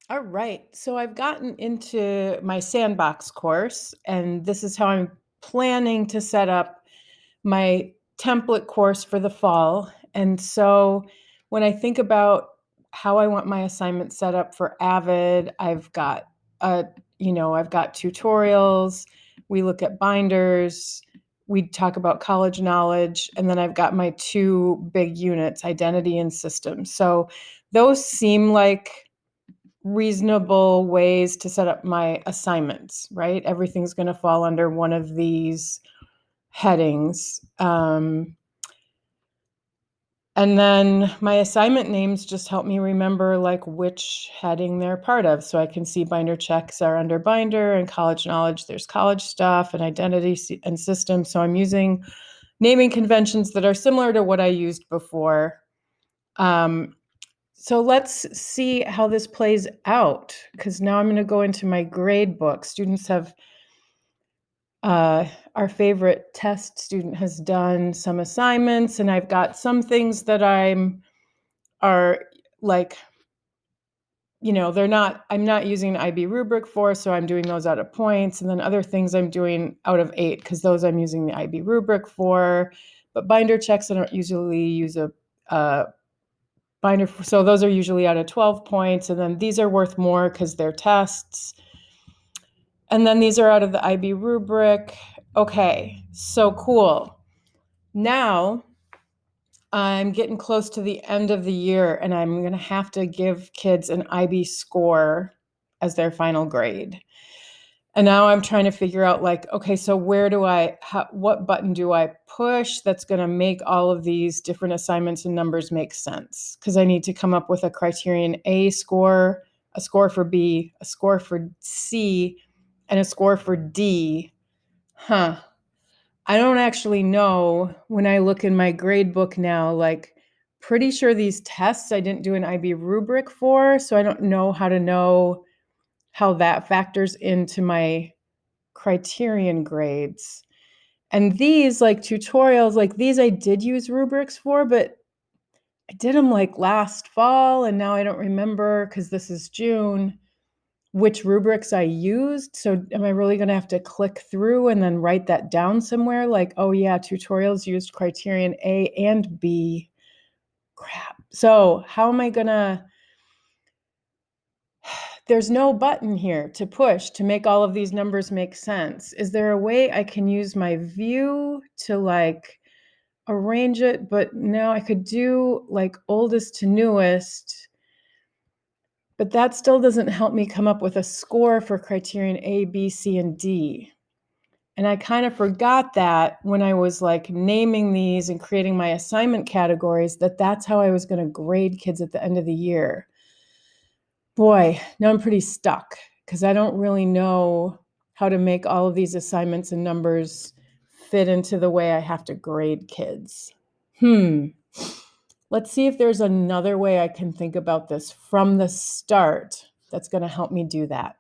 All right. So I've gotten into my sandbox course, and this is how I'm planning to set up my template course for the fall. And so when I think about how I want my assignment set up for Avid, uh, I've got tutorials, we look at binders, we talk about college knowledge, and then I've got my two big units, identity and systems. So those seem like reasonable ways to set up my assignments, right? Everything's going to fall under one of these headings. And then my assignment names just help me remember like which heading they're part of. So I can see binder checks are under binder, and college knowledge, there's college stuff, and identity and systems. So I'm using naming conventions that are similar to what I used before. Um, So let's see how this plays out, because now I'm going to go into my grade book. Students have, our favorite test student has done some assignments, and I've got some things that are like, I'm not using an IB rubric for, so I'm doing those out of points. And then other things I'm doing out of 8, because those I'm using the IB rubric for. But binder checks, I don't usually use a binder. So those are usually out of 12 points. And then these are worth more because they're tests. And then these are out of the IB rubric. Okay, so cool. Now I'm getting close to the end of the year, and I'm going to have to give kids an IB score as their final grade. And now I'm trying to figure out like, okay, so what button do I push that's going to make all of these different assignments and numbers make sense? Because I need to come up with a criterion A score, a score for B, a score for C, and a score for D. I don't actually know when I look in my grade book now, like pretty sure these tests I didn't do an IB rubric for, so I don't know how that factors into my criterion grades. And these like tutorials, like these I did use rubrics for, but I did them like last fall, and now I don't remember because this is June which rubrics I used. So am I really going to have to click through and then write that down somewhere? Like, oh yeah, tutorials used criterion A and B. Crap. So how am I going to, there's no button here to push to make all of these numbers make sense. Is there a way I can use my view to like arrange it? But no, I could do like oldest to newest. But that still doesn't help me come up with a score for criterion A, B, C, and D. And I kind of forgot that when I was like naming these and creating my assignment categories, that's how I was going to grade kids at the end of the year. Boy, now I'm pretty stuck because I don't really know how to make all of these assignments and numbers fit into the way I have to grade kids. Let's see if there's another way I can think about this from the start that's going to help me do that.